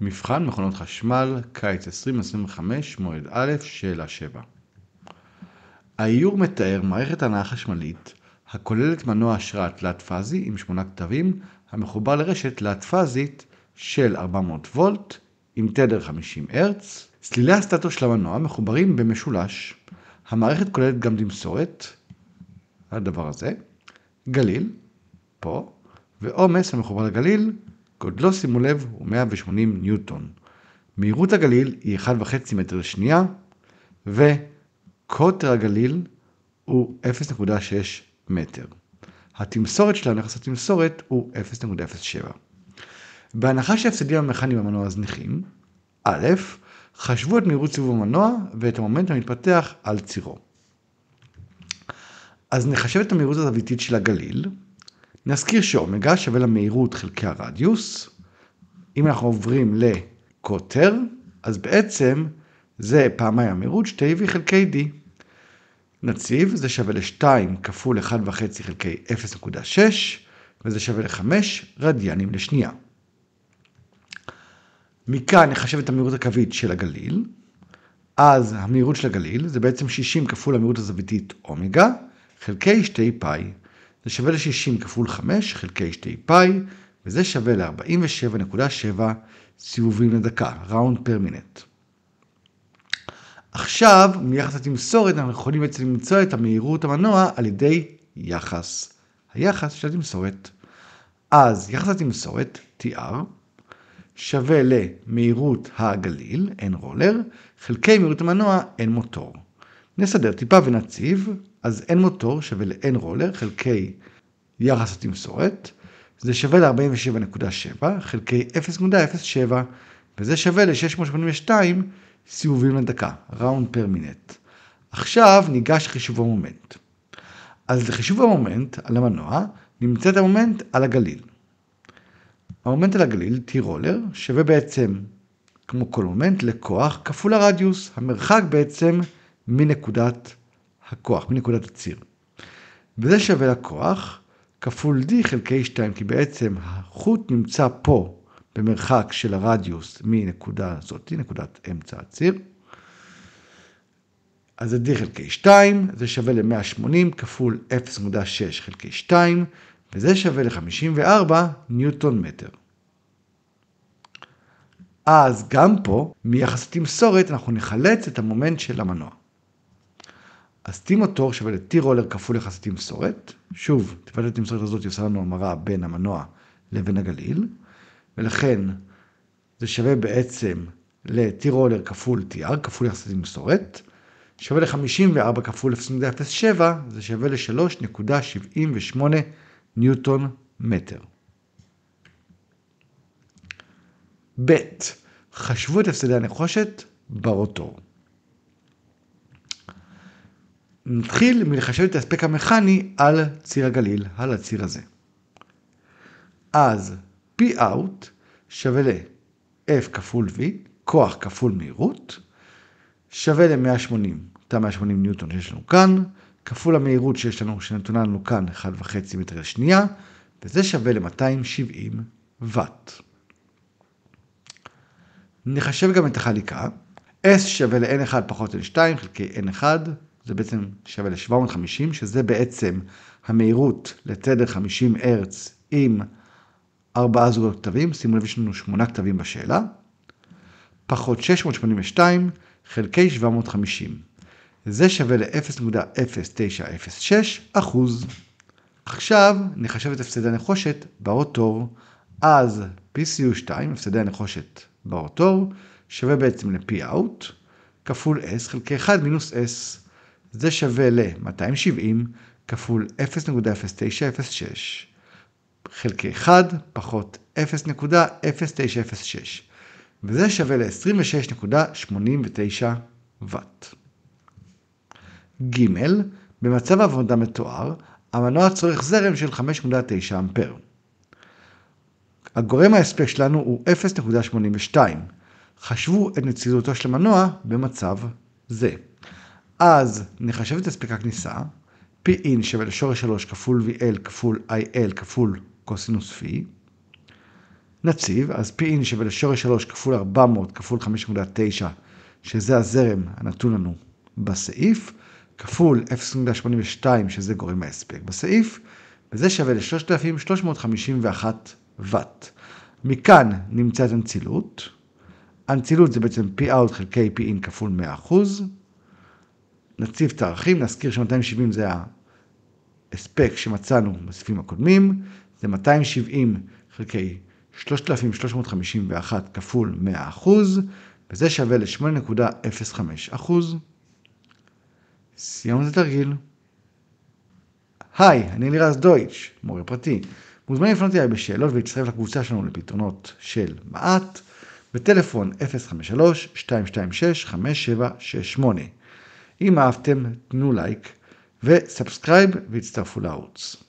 מבחן מכונות חשמל, קיץ 2025, מועד א', שאלה 7. האיור מתאר מערכת הנעה חשמלית הכוללת מנוע השראה תלת-פאזי עם 8 קטבים המחובר לרשת תלת-פאזית של 400 וולט עם תדר 50 הרץ. סלילי הסטטור של המנוע מחוברים במשולש. המערכת כוללת גם תמסורת, הדבר הזה, גליל, פה, ועומס המחובר לגליל, גודלו, שימו לב, הוא 180 ניוטון. מהירות הגליל היא 1.5 מטר לשנייה, וקוטר הגליל הוא 0.6 מטר. התמסורת שלנו, יחס התמסורת, הוא 0.07. בהנחה שההפסדים המכניים במנוע זניחים, א', חשבו את מהירות סיבוב המנוע ואת המומנט המתפתח על צירו. אז נחשב את המהירות הזוויתית של הגליל. נזכיר שאומגה שווה למהירות חלקי הרדיוס. אם אנחנו עוברים לקוטר, אז בעצם זה פעמיים המהירות 2v חלקי d. נציב, זה שווה ל-2 כפול 1.5 חלקי 0.6, וזה שווה ל-5 רדיאנים לשנייה. מכאן נחשב את המהירות הקווית של הגליל. אז המהירות של הגליל זה בעצם 60 כפול המהירות הזוויתית אומגה, חלקי 2 פאי. זה שווה ל-60 כפול 5 חלקי 2 פאי, וזה שווה ל-47.7 סיבובים לדקה, round per minute. עכשיו, מיחס התמסורת, אנחנו יכולים בעצם למצוא את המהירות המנוע על ידי יחס. היחס של התמסורת. אז יחס התמסורת, TR, שווה למהירות הגליל, N רולר, חלקי מהירות המנוע, N מוטור. נסדר טיפה ונציב, אז N מוטור שווה ל-N רולר, חלקי יחס התמסורת, זה שווה ל-47.7, חלקי 0.07, וזה שווה ל-682 סיבובים לדקה, round per minute. עכשיו ניגש לחישוב המומנט. אז לחישוב המומנט על המנוע, נמצא את המומנט על הגליל. המומנט על הגליל, T רולר, שווה בעצם, כמו כל מומנט, לכוח כפול הרדיוס, המרחק בעצם מנקודת הכוח, מנקודת הציר. וזה שווה לכוח כפול D חלקי 2, כי בעצם החוט נמצא פה במרחק של הרדיוס מנקודה זאת, נקודת אמצע הציר. אז זה D חלקי 2, זה שווה ל-180 כפול 0.6 חלקי 2, וזה שווה ל-54 ניוטון מטר. אז גם פה, מיחס התמסורת, אנחנו נחלץ את המומנט של המנוע. אז T מוטור שווה ל-T רולר כפול יחס התמסורת. שוב, טיפת התמסורת הזאת עושה לנו המרה בין המנוע לבין הגליל, ולכן זה שווה בעצם ל-T רולר כפול TR כפול יחס התמסורת, שווה ל-54 כפול 0.07, זה שווה ל-3.78 ניוטון מטר. ב' חשבו את הפסדי הנחושת ברוטור. נתחיל מלחשב את ההספק המכני על ציר הגליל, על הציר הזה. אז P out שווה ל-F כפול V, כוח כפול מהירות, שווה ל-180, אותה 180 ניוטון שיש לנו כאן, כפול המהירות שיש לנו, שנתונה לנו כאן 1.5 מטר לשנייה, וזה שווה ל-270 וואט. נחשב גם את החליקה. S שווה ל-N1 פחות N2 חלקי N1, זה בעצם שווה ל-750, שזה בעצם המהירות לתדר 50 הרץ עם 4 זוגות כתבים, שימו לב יש לנו 8 כתבים בשאלה, פחות 682 חלקי 750, זה שווה ל-0.0906%. עכשיו נחשב את הפסדי הנחושת ברוטור, אז PCU2, הפסדי הנחושת ברוטור, שווה בעצם ל-P out, כפול S חלקי 1 מינוס S, זה שווה ל-270 כפול 0.0906, חלקי 1 פחות 0.0906, וזה שווה ל-26.89 וואט. ג' במצב עבודה מתואר, המנוע צורך זרם של 5.9 אמפר. הגורם ההספק שלנו הוא 0.82. חשבו את נצילותו של המנוע במצב זה. אז נחשב את הספק הכניסה, P-in שווה לשורש 3 כפול VL כפול IL כפול קוסינוס פי. נציב, אז Pin שווה לשורש 3 כפול 400 כפול 5.9, שזה הזרם הנתון לנו בסעיף, כפול 0.82, שזה גורם ההספק בסעיף, וזה שווה ל-3,351 וט. מכאן נמצא את הנצילות. הנצילות זה בעצם P out חלקי Pin כפול 100%. נציב את הערכים, נזכיר ש-270 זה ההספק שמצאנו בסעיפים הקודמים, זה 270 חלקי 3,351 כפול 100%, וזה שווה ל-8.05%. סיימנו את התרגיל. היי, אני אלירז דויטש, מורה פרטי. מוזמנים לפנות אליי בשאלות ולהצטרף לקבוצה שלנו לפתרונות של מעט, בטלפון 053-226-5768. אם אהבתם, תנו לייק וסאבסקרייב והצטרפו לערוץ.